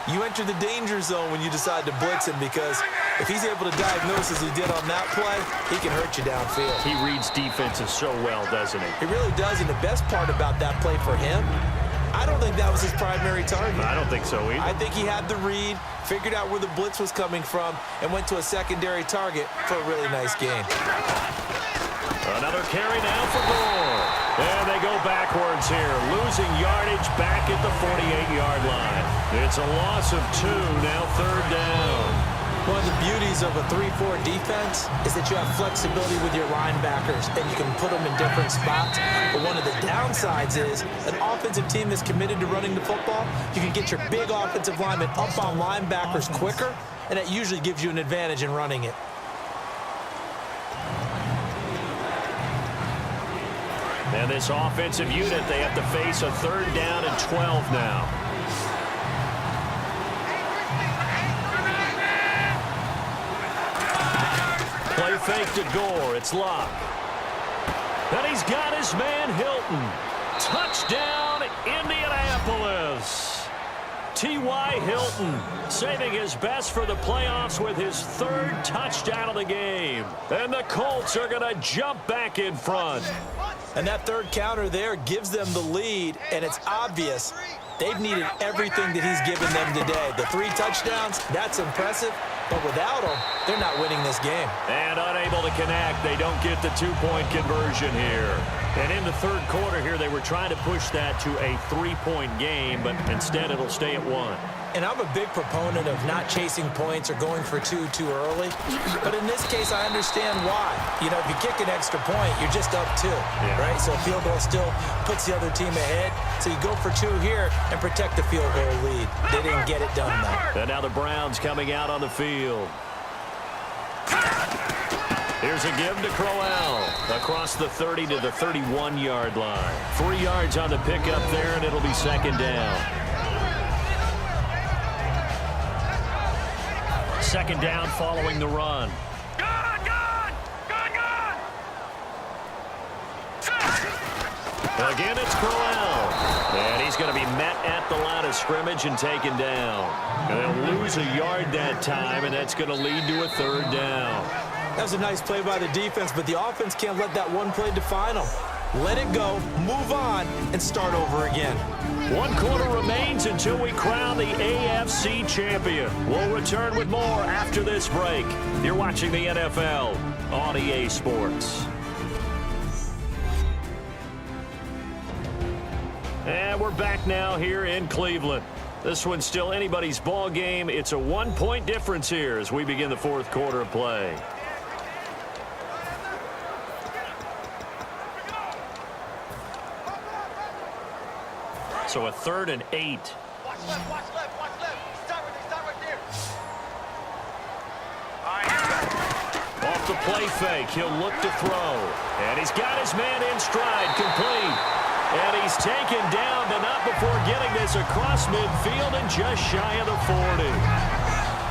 you enter the danger zone when you decide to blitz him because if he's able to diagnose as he did on that play, he can hurt you downfield. He reads defenses so well, doesn't he? He really does, and the best part about that play for him, I don't think that was his primary target. I don't think so either. I think he had the read, figured out where the blitz was coming from, and went to a secondary target for a really nice gain. Another carry now for Gore. And they go backwards here, losing yardage back at the 48-yard line. It's a loss of 2, now 3rd down. One of the beauties of a 3-4 defense is that you have flexibility with your linebackers, and you can put them in different spots. But one of the downsides is an offensive team that's committed to running the football, you can get your big offensive linemen up on linebackers quicker, and that usually gives you an advantage in running it. And this offensive unit, they have to face a 3rd down and 12 now. Play fake to Gore. It's Locke. And he's got his man Hilton. Touchdown, Indianapolis. T.Y. Hilton saving his best for the playoffs with his 3rd touchdown of the game. And the Colts are going to jump back in front. And that 3rd counter there gives them the lead, and it's obvious they've needed everything that he's given them today. The 3 touchdowns, that's impressive, but without them, they're not winning this game. And unable to connect, they don't get the 2-point conversion here. And in the 3rd quarter here, they were trying to push that to a 3-point game, but instead it'll stay at 1. And I'm a big proponent of not chasing points or going for 2 too early. But in this case, I understand why. You know, if you kick an extra point, you're just up 2, right? So a field goal still puts the other team ahead. So you go for 2 here and protect the field goal lead. They didn't get it done, though. And now the Browns coming out on the field. Here's a give to Crowell across the 30 to the 31-yard line. 3 yards on the pickup there, and it'll be 2nd down. 2nd down following the run. Again, it's Crowell. And he's going to be met at the line of scrimmage and taken down. And they'll lose a yard that time, and that's going to lead to a 3rd down. That was a nice play by the defense, but the offense can't let that one play define them. Let it go, move on, and start over again. 1 quarter remains until we crown the AFC champion. We'll return with more after this break. You're watching the NFL on EA Sports. And we're back now here in Cleveland. This one's still anybody's ball game. It's a 1-point difference here as we begin the 4th quarter of play. So a 3rd and 8. Watch left, watch left, watch left. Stop right there. Off the play fake, he'll look to throw. And he's got his man in stride, complete. And he's taken down, but not before getting this across midfield and just shy of the 40.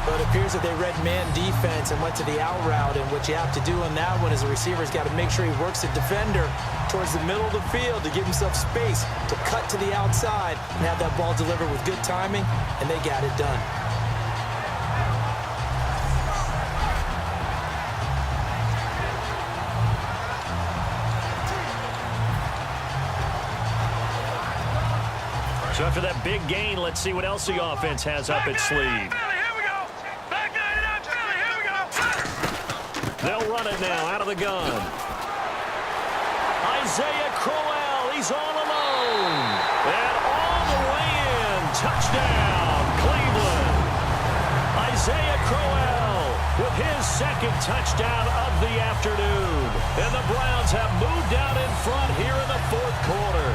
But it appears that they read man defense and went to the out route, and what you have to do on that one is the receiver's got to make sure he works the defender towards the middle of the field to give himself space to cut to the outside and have that ball delivered with good timing, and they got it done. So after that big gain, let's see what else the offense has up its sleeve. They'll run it now out of the gun. Isaiah Crowell, he's all alone. And all the way in. Touchdown, Cleveland. Isaiah Crowell with his 2nd touchdown of the afternoon. And the Browns have moved down in front here in the 4th quarter.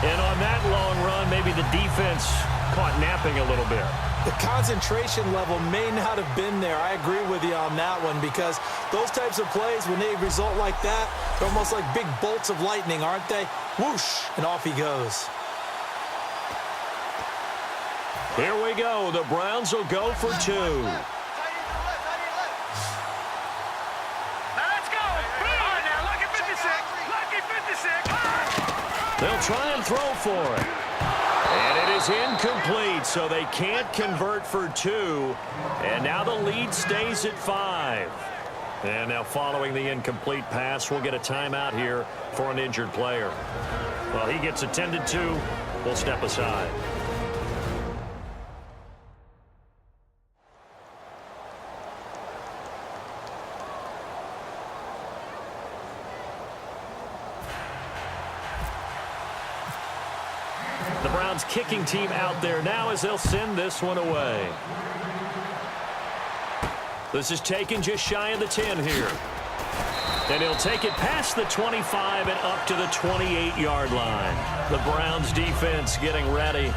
And on that long run, maybe the defense caught napping a little bit. The concentration level may not have been there. I agree with you on that one, because those types of plays, when they result like that, they're almost like big bolts of lightning, aren't they? Whoosh, and off he goes. Here we go. The Browns will go for 2. They'll try and throw for it. And it is incomplete, so they can't convert for 2. And now the lead stays at 5. And now following the incomplete pass, we'll get a timeout here for an injured player. Well, he gets attended to. We'll step aside. The Browns kicking team out there now as they'll send this one away. This is taken just shy of the 10 here. And he'll take it past the 25 and up to the 28-yard line. The Browns defense getting ready.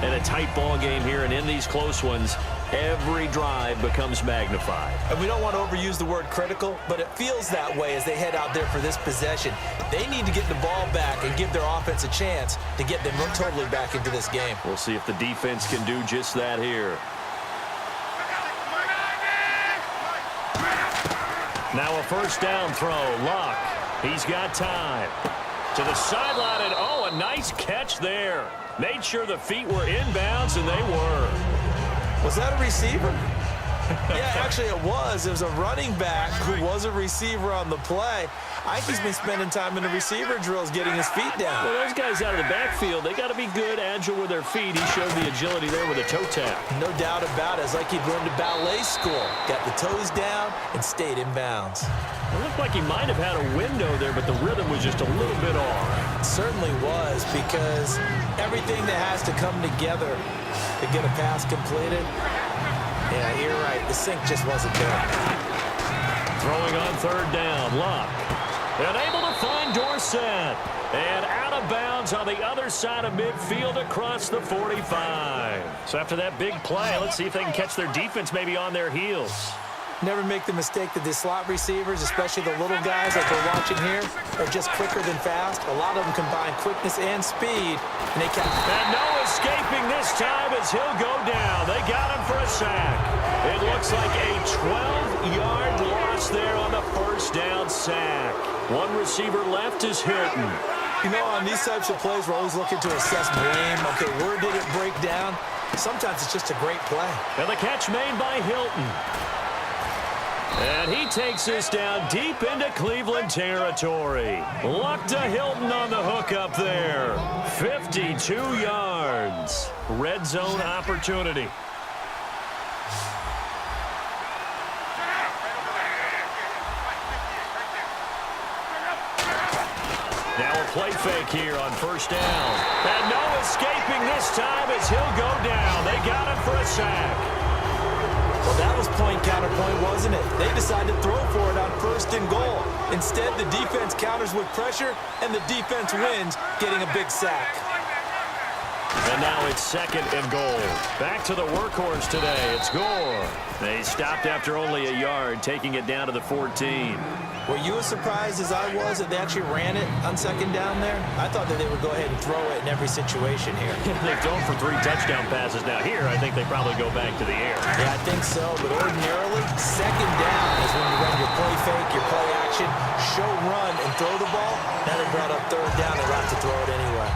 And a tight ball game here, and in these close ones, every drive becomes magnified. And we don't want to overuse the word critical, but it feels that way as they head out there for this possession. They need to get the ball back and give their offense a chance to get them totally back into this game. We'll see if the defense can do just that here. Now a first down throw. Luck. He's got time. To the sideline, and oh, a nice catch there. Made sure the feet were inbounds, and they were. Was that a receiver? Yeah, actually it was. It was a running back who was a receiver on the play. I think he's been spending time in the receiver drills getting his feet down. Well, those guys out of the backfield, they got to be good, agile with their feet. He showed the agility there with a toe tap. No doubt about it. It's like he'd learned to ballet school. Got the toes down and stayed in bounds. It looked like he might have had a window there, but the rhythm was just a little bit off. It certainly was, because everything that has to come together to get a pass completed, yeah, you're right. The sync just wasn't there. Throwing on third down, Luck. And able to find Dorsett. And out of bounds on the other side of midfield across the 45. So after that big play, let's see if they can catch their defense maybe on their heels. Never make the mistake that the slot receivers, especially the little guys like we're watching here, are just quicker than fast. A lot of them combine quickness and speed, and they can. And no escaping this time as he'll go down. They got him for a sack. It looks like a 12-yard loss there on the first down sack. One receiver left is Hilton. You know, on these types of plays, we're always looking to assess blame. Okay, where did it break down? Sometimes it's just a great play. And the catch made by Hilton. And he takes this down deep into Cleveland territory. Luck to Hilton on the hook up there. 52 yards. Red zone opportunity. Now a play fake here on first down. And no escaping this time as he'll go down. They got him for a sack. Well, that was point counterpoint, wasn't it? They decided to throw for it on first and goal. Instead, the defense counters with pressure, and the defense wins, getting a big sack. And now it's second and goal. Back to the workhorse today. It's Gore. They stopped after only a yard, taking it down to the 14. Were you as surprised as I was that they actually ran it on second down there? I thought that they would go ahead and throw it in every situation here. They've thrown for 3 touchdown passes now. Here, I think they probably go back to the air. Yeah, I think so, but ordinarily, second down is when you run your play fake, your play action, show run, and throw the ball. Now they brought up third down, they like to throw it anyway.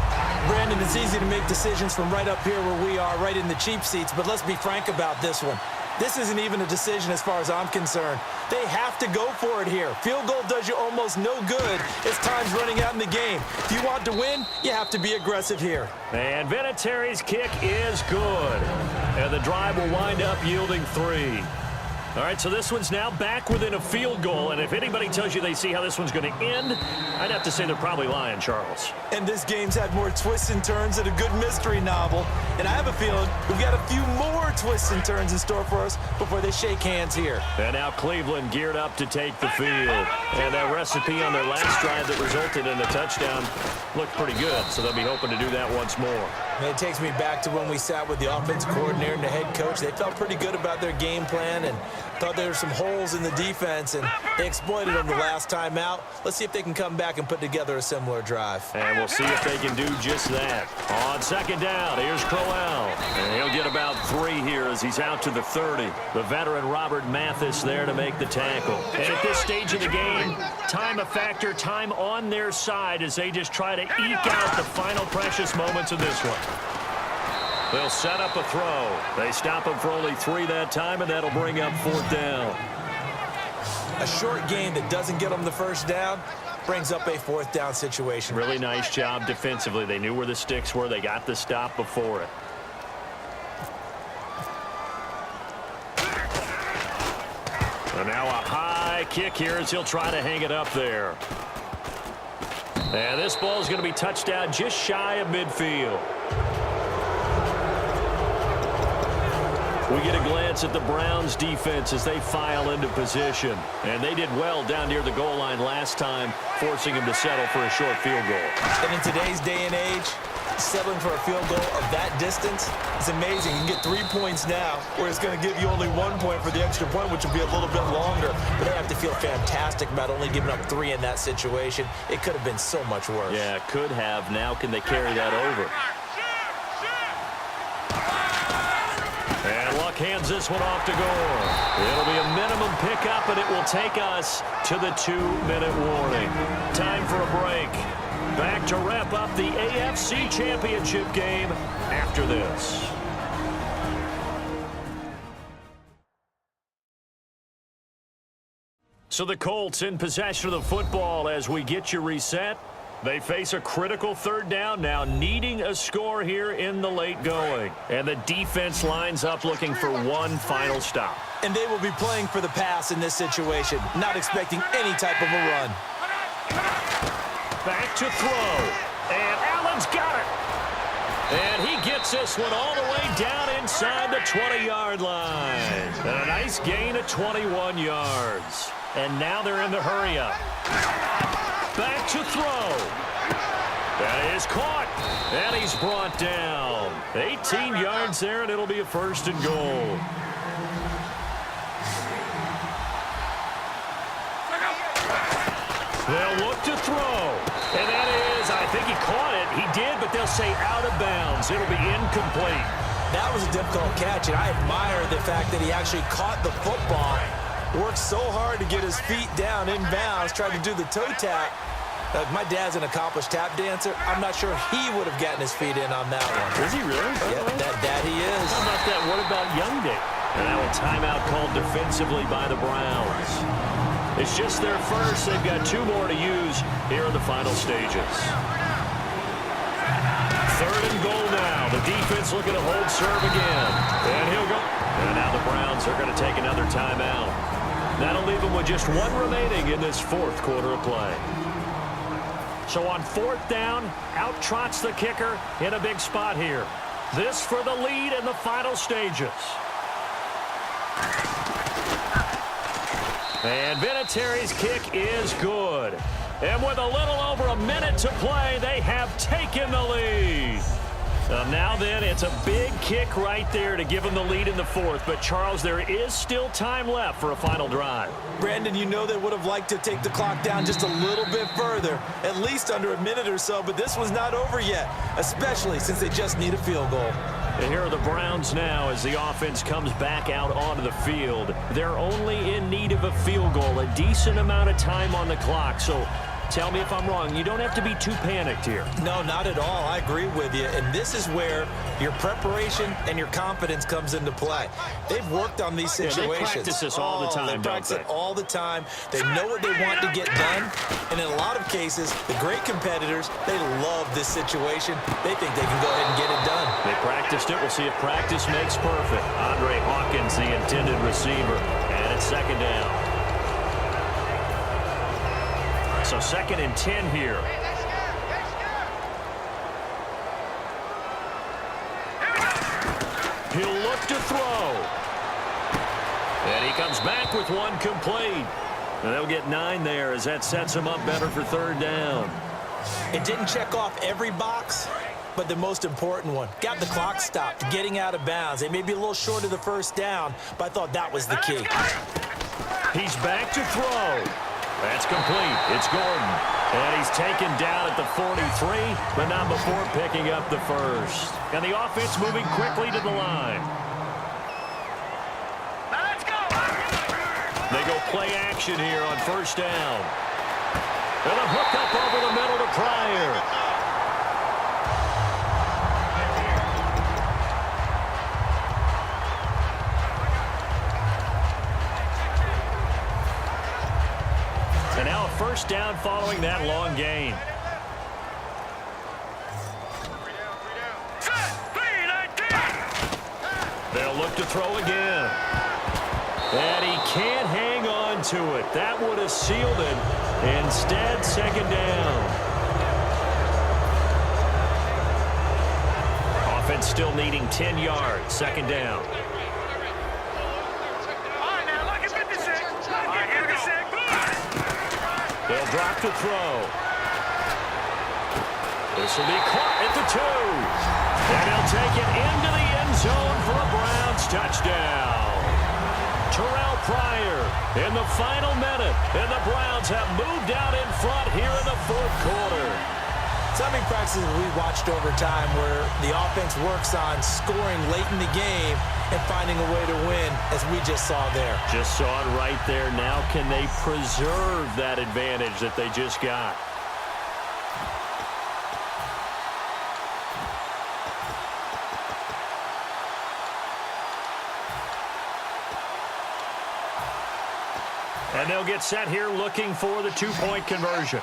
Brandon, it's easy to make decisions from right up here where we are, right in the cheap seats, but let's be frank about this one. This isn't even a decision as far as I'm concerned. They have to go for it here. Field goal does you almost no good as time's running out in the game. If you want to win, you have to be aggressive here. And Vinatieri's kick is good. And the drive will wind up yielding 3. All right, so this one's now back within a field goal, and if anybody tells you they see how this one's going to end, I'd have to say they're probably lying, Charles. And this game's had more twists and turns than a good mystery novel, and I have a feeling we've got a few more twists and turns in store for us before they shake hands here. And now Cleveland geared up to take the field. And that recipe on their last drive that resulted in a touchdown looked pretty good, so they'll be hoping to do that once more. And it takes me back to when we sat with the offensive coordinator and the head coach. They felt pretty good about their game plan and thought there were some holes in the defense, and they exploited them the last time out. Let's see if they can come back and put together a similar drive. And we'll see if they can do just that. On second down, here's Crowell. And he'll get about 3 here as he's out to the 30. The veteran Robert Mathis there to make the tackle. And at this stage of the game, time a factor, time on their side as they just try to eke out the final precious moments of this one. They'll set up a throw. They stop him for only 3 that time, and that'll bring up 4th down. A short game that doesn't get them the first down brings up a 4th down situation. Really nice job defensively. They knew where the sticks were. They got the stop before it. And now a high kick here as he'll try to hang it up there. And this ball is going to be touched down just shy of midfield. We get a glance at the Browns defense as they file into position. And they did well down near the goal line last time, forcing him to settle for a short field goal. And in today's day and age, Settling for a field goal of that distance, it's amazing. You can get 3 points now, where it's going to give you only 1 point for the extra point, which will be a little bit longer. But they have to feel fantastic about only giving up 3 in that situation. It could have been so much worse. Yeah, could have. Now can they carry that over? And Luck hands this one off to Gore. It'll be a minimum pickup, and it will take us to the 2-minute warning. Time for a break. Back to wrap up the AFC Championship game after this. So the Colts in possession of the football as we get you reset. They face a critical third down now, needing a score here in the late going. And the defense lines up looking for one final stop. And they will be playing for the pass in this situation, not expecting any type of a run. Back to throw. And Allen's got it. And he gets this one all the way down inside the 20-yard line. And a nice gain of 21 yards. And now they're in the hurry-up. Back to throw. That is caught. And he's brought down. 18 yards there, and it'll be a 1st and goal. They'll look to throw. And that is, I think he caught it. He did, but they'll say out of bounds. It'll be incomplete. That was a difficult catch, and I admire the fact that he actually caught the football. Worked so hard to get his feet down in bounds, tried to do the toe tap. My dad's an accomplished tap dancer. I'm not sure he would have gotten his feet in on that one. Is he really? Yeah, that he is. How about that? What about Young Dick? And now a timeout called defensively by the Browns. It's just their first. They've got 2 more to use here in the final stages. 3rd and goal now. The defense looking to hold serve again. And he'll go. And now the Browns are going to take another timeout. That'll leave them with just 1 remaining in this 4th quarter of play. So on 4th down, out trots the kicker in a big spot here. This for the lead in the final stages. And Vinatieri's kick is good. And with a little over a minute to play, they have taken the lead. Now then, it's a big kick right there to give them the lead in the 4th. But, Charles, there is still time left for a final drive. Brandon, you know they would have liked to take the clock down just a little bit further, at least under a minute or so, but this was not over yet, especially since they just need a field goal. And here are the Browns now as the offense comes back out onto the field. They're only in need of a field goal, a decent amount of time on the clock. So tell me if I'm wrong. You don't have to be too panicked here. No, not at all. I agree with you. And this is where your preparation and your confidence comes into play. They've worked on these situations. They practice this all the time, They practice it all the time. They know what they want to get done. And in a lot of cases, the great competitors, they love this situation. They think they can go ahead and get it done. They practiced it. We'll see if practice makes perfect. Andre Hawkins, the intended receiver. And it's 2nd down. So 2nd and 10 here. He'll look to throw. And he comes back with 1 complete. And they'll get 9 there as that sets him up better for 3rd down. It didn't check off every box, but the most important one. Got the clock stopped, getting out of bounds. They may be a little short of the 1st down, but I thought that was the key. He's back to throw. That's complete. It's Gordon. And he's taken down at the 43, but not before picking up the 1st. And the offense moving quickly to the line. Now let's go. They go play action here on 1st down. And a hook up over the middle to Pryor. And now a 1st down following that long gain. They'll look to throw again. And he can't hang on to it. That would have sealed it. Instead, 2nd down. Offense still needing 10 yards. 2nd down. They'll drop to throw. This will be caught at the 2. And he'll take it into the end zone for a Browns touchdown. Terrell Pryor in the final minute, and the Browns have moved out in front here in the fourth quarter. So many practices we watched over time where the offense works on scoring late in the game and finding a way to win, as we just saw there. Just saw it right there. Now can they preserve that advantage that they just got? And they'll get set here looking for the two-point conversion.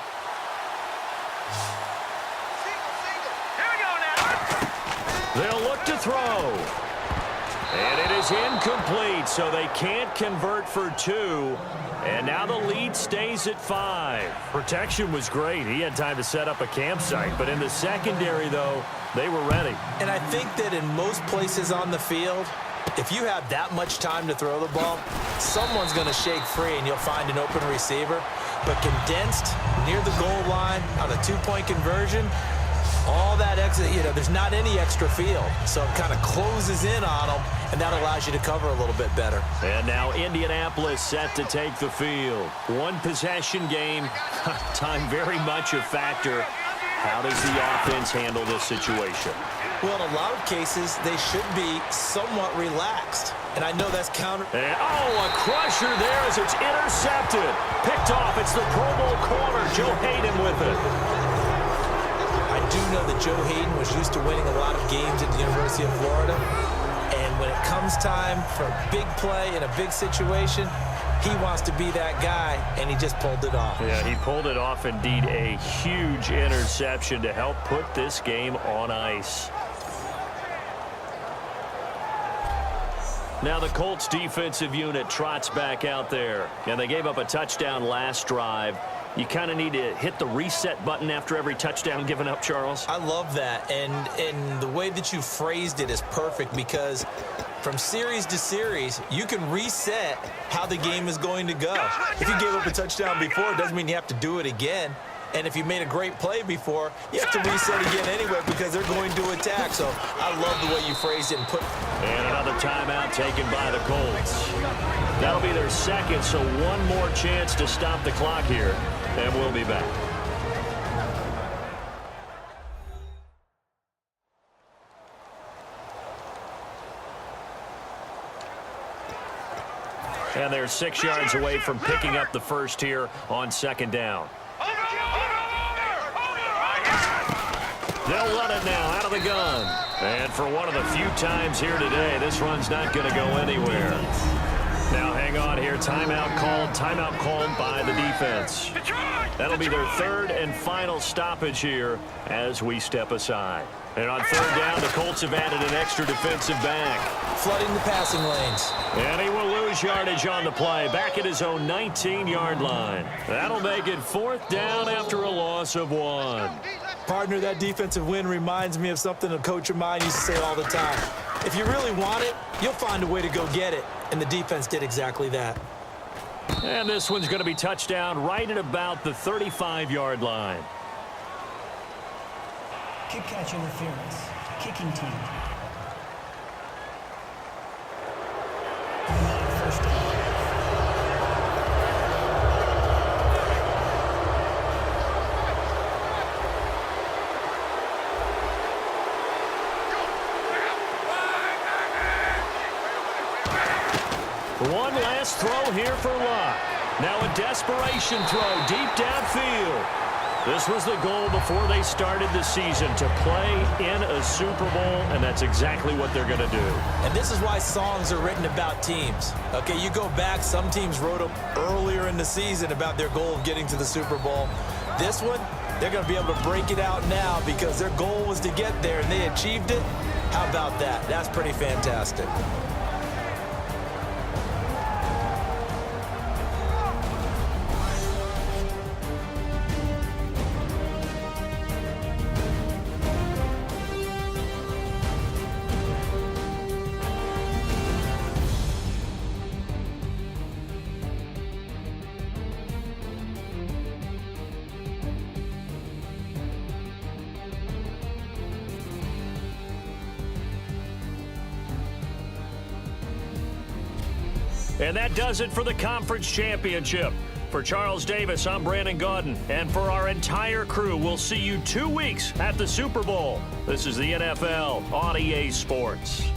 They'll look to throw. And it is incomplete, so they can't convert for 2. And now the lead stays at 5. Protection was great. He had time to set up a campsite. But in the secondary, though, they were ready. And I think that in most places on the field, if you have that much time to throw the ball, someone's going to shake free and you'll find an open receiver. But condensed near the goal line on a two-point conversion, all that exit, there's not any extra field. So it kind of closes in on them, and that allows you to cover a little bit better. And now Indianapolis set to take the field. One possession game. Time very much a factor. How does the offense handle this situation? Well, in a lot of cases, they should be somewhat relaxed. And I know that's counter. And, a crusher there as it's intercepted. Picked off. It's the Pro Bowl corner. Joe Hayden with it. I do know that Joe Hayden was used to winning a lot of games at the University of Florida. And when it comes time for a big play in a big situation, he wants to be that guy, and he just pulled it off. Yeah, he pulled it off indeed. A huge interception to help put this game on ice. Now the Colts defensive unit trots back out there. And they gave up a touchdown last drive. You kind of need to hit the reset button after every touchdown given up, Charles. I love that. And the way that you phrased it is perfect, because from series to series, you can reset how the game is going to go. If you gave up a touchdown before, it doesn't mean you have to do it again. And if you made a great play before, you have to reset again anyway because they're going to attack. So I love the way you phrased it and put. And another timeout taken by the Colts. That'll be their second, so one more chance to stop the clock here, and we'll be back. And they're 6 yards away from picking up the first here on second down. They'll run it now out of the gun. And for one of the few times here today, this run's not going to go anywhere. Now hang on here. Timeout called by the defense. That'll be their third and final stoppage here as we step aside. And on third down, the Colts have added an extra defensive back. Flooding the passing lanes. And he will lose yardage on the play, back at his own 19-yard line. That'll make it fourth down after a loss of 1. Partner, that defensive win reminds me of something a coach of mine used to say all the time. If you really want it, you'll find a way to go get it. And the defense did exactly that. And this one's going to be touchdown right at about the 35-yard line. Kick catch interference. Kicking team. First down. One last throw here for Luck. Now a desperation throw deep downfield. This was the goal before they started the season, to play in a Super Bowl, and that's exactly what they're going to do. And this is why songs are written about teams. Okay, you go back, some teams wrote them earlier in the season about their goal of getting to the Super Bowl. This one, they're going to be able to break it out now because their goal was to get there, and they achieved it. How about that? That's pretty fantastic. And that does it for the conference championship. For Charles Davis, I'm Brandon Gaudin. And for our entire crew, we'll see you 2 weeks at the Super Bowl. This is the NFL on EA Sports.